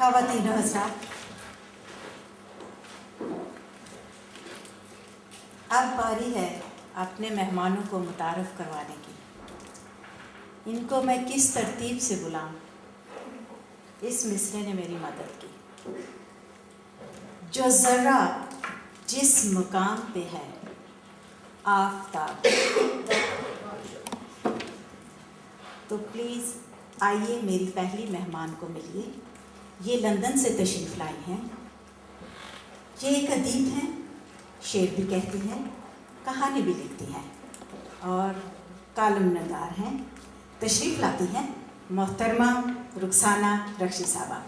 خواتین و حضرات، اب باری ہے اپنے مہمانوں کو متعارف کروانے کی۔ ان کو میں کس ترتیب سے بلاؤں؟ اس مصرے نے میری مدد کی۔ جو ذرہ جس مقام پہ ہے آفتاب، تو پلیز آئیے میری پہلی مہمان کو ملیے۔ یہ لندن سے تشریف لائی ہیں۔ یہ ایک ادیب ہیں، شعر بھی کہتی ہیں، کہانی بھی لکھتی ہیں اور کالم نگار ہیں۔ تشریف لاتی ہیں محترمہ رخسانہ رکشی صاحبہ۔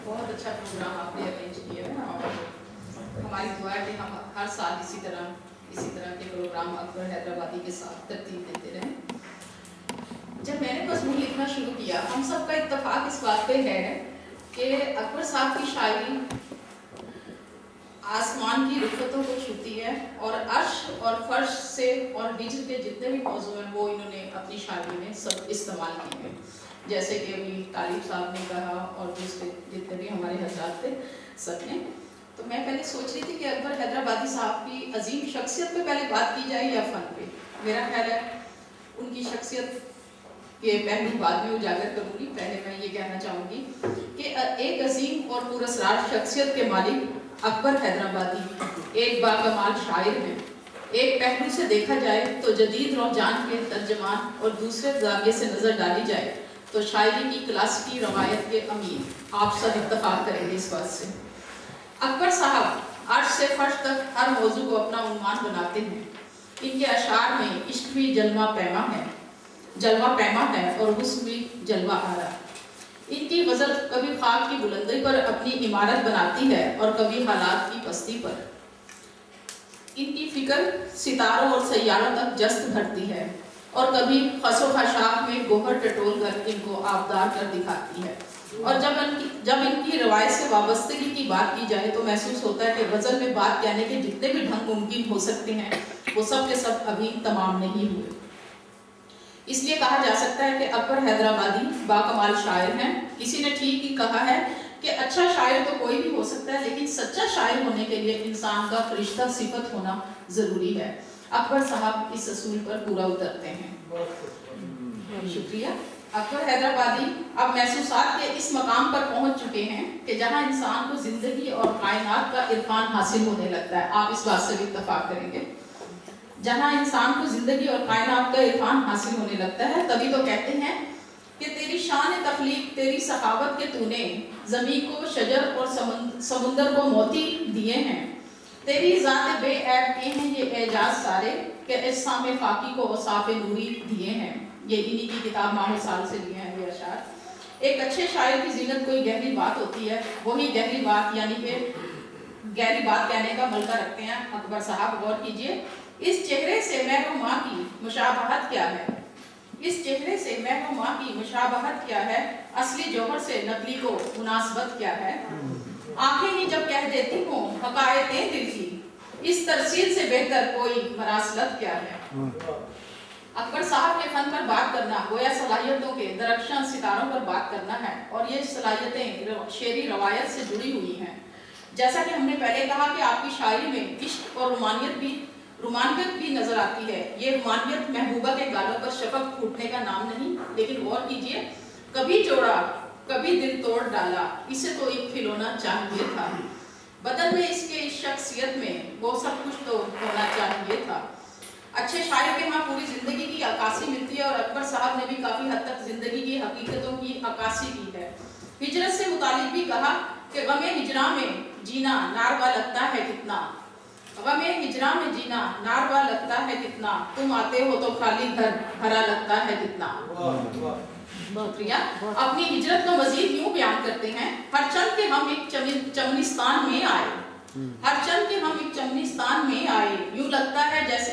بہت اچھا پروگرام آپ نے ارینج کیا ہے اور ہماری دعا ہے کہ ہم ہر سال اسی طرح کے پروگرام اکبر حیدرآبادی کے ساتھ ترتیب دیتے رہیں۔ جب میں نے مضمون لکھنا شروع کیا، ہم سب کا اتفاق اس بات پہ ہے کہ اکبر صاحب کی شاعری آسمان کی رفتوں کو چھوتی ہے اور عرش اور فرش سے اور ہجر کے جتنے بھی موضوع ہیں وہ انہوں نے اپنی شاعری میں سب استعمال کیے ہیں، جیسے کہ ابھی طالب صاحب نے کہا اور دوسرے جتنے بھی ہمارے حضرات تھے سب نے۔ تو میں پہلے سوچ رہی تھی کہ اکبر حیدرآبادی صاحب کی عظیم شخصیت پہ پہلے بات کی جائے یا فن پہ۔ میرا خیال ہے ان کی شخصیت کے پہلو بعد میں اجاگر کروں گی۔ پہلے میں یہ کہنا چاہوں گی کہ ایک عظیم اور پراسرار شخصیت کے مالک اکبر حیدرآبادی ایک باکمال شاعر ہیں۔ ایک پہلو سے دیکھا جائے تو جدید رجحان کے ترجمان اور دوسرے زاویے سے نظر ڈالی جائے تو شاعری کی کلاسیکی روایت کے امیر۔ آپ سب اتفاق کریں گے اس بات سے۔ اکبر صاحب عرش سے فرش تک ہر موضوع کو اپنا عنوان بناتے ہیں۔ ان کے اشعار میں عشق بھی جلوہ پیما ہے اور حسن بھی جلوہ آرا۔ ان کی غزل کبھی خاک کی بلندی پر اپنی عمارت بناتی ہے اور کبھی حالات کی پستی پر۔ ان کی فکر ستاروں اور سیاروں تک جست بھرتی ہے اور کبھی خس و خشاک میں گوہر ٹٹول کر ان کو آبدار کر دکھاتی ہے۔ اور جب ان کی روایت سے وابستگی کی بات کی جائے تو محسوس ہوتا ہے کہ غزل میں بات کہنے کے جتنے بھی ڈھنگ ممکن ہو سکتے ہیں وہ سب کے سب ابھی تمام نہیں ہوئے۔ اس لیے کہا جا سکتا ہے کہ اکبر حیدرآبادی باکمال شاعر ہیں۔ کسی نے ٹھیک ہی کہا ہے کہ اچھا شاعر تو کوئی بھی ہو سکتا ہے، لیکن سچا شاعر ہونے کے لیے انسان کا فرشتہ صفت ہونا ضروری ہے۔ اکبر صاحب اس اصول پر پورا اترتے ہیں۔ شکریہ۔ اکبر حیدرآبادی اب محسوسات کے اس مقام پر پہنچ چکے ہیں کہ جہاں انسان کو زندگی اور کائنات کا عرفان حاصل ہونے لگتا ہے۔ آپ اس بات سے بھی اتفاق کریں گے۔ جہاں انسان کو زندگی اور کائنات کا عرفان حاصل ہونے لگتا ہے، تبھی تو کہتے ہیں کہ تیری شان تخلیق، تیری سخاوت کے تو نے زمین کو شجر اور سمندر کو موتی دیے ہیں۔ تیری ذات بے عیب کے ہیں یہ اعجاز سارے کہ اجسام خاکی کو اوصاف نوری دیے ہیں۔ یہ انہی کی کتاب ماہ سال سے لیے ہیں یہ اشعار۔ ایک اچھے شاعر کی زینت کوئی گہری بات ہوتی ہے، وہی گہری بات یعنی کہ گہری بات کہنے کا ملکہ رکھتے ہیں اکبر صاحب۔ غور کیجئے، اس چہرے سے مہ و ماہ کی مشابہت کیا ہے؟ اس چہرے سے مہ و ماہ کی مشابہت کیا ہے؟ اصلی جوہر سے نقلی کو مناسبت کیا ہے؟ آنکھیں ہی جب کہہ دیتی ہوں حقائقیں دل کی، اس ترسیل سے بہتر کوئی مراسلت کیا ہے؟ اکبر صاحب کے فن پر بات کرنا گویا صلاحیتوں کے درخشاں ستاروں پر بات کرنا ہے، اور یہ صلاحیتیں شعری روایت سے جڑی ہوئی ہیں۔ جیسا کہ ہم نے پہلے کہا کہ آپ کی شاعری میں عشق اور رومانیت بھی نظر آتی ہے۔ یہ رومانیت محبوبہ کے گالوں پر شفق پھوٹنے کا نام نہیں، لیکن غور کیجئے، کبھی جوڑا کبھی دل توڑ ڈالا، اسے تو ایک کھلونا چاہیے تھا۔ بدن میں اس کے اس شخصیت میں وہ سب کچھ تو ہونا چاہیے تھا۔ اچھے شاعر کے ہاں پوری زندگی کی عکاسی ملتی ہے، اور اکبر صاحب نے بھی کافی حد تک زندگی کی حقیقتوں کی عکاسی کی ہے۔ ہجرت سے متعلق بھی کہا کہ غم ہجراں میں جینا ناروا لگتا ہے کتنا، غم ہجراں میں جینا ناروا لگتا ہے کتنا، تم آتے ہو تو خالی گھر بھرا لگتا ہے کتنا۔ شکریہ۔ اپنی ہجرت کو مزید یوں بیان کرتے ہیں، ہر چند کے ہم ایک چمنستان میں آئے، ہر چند کے ہم ایک چمنستان میں آئے، یوں لگتا ہے جیسے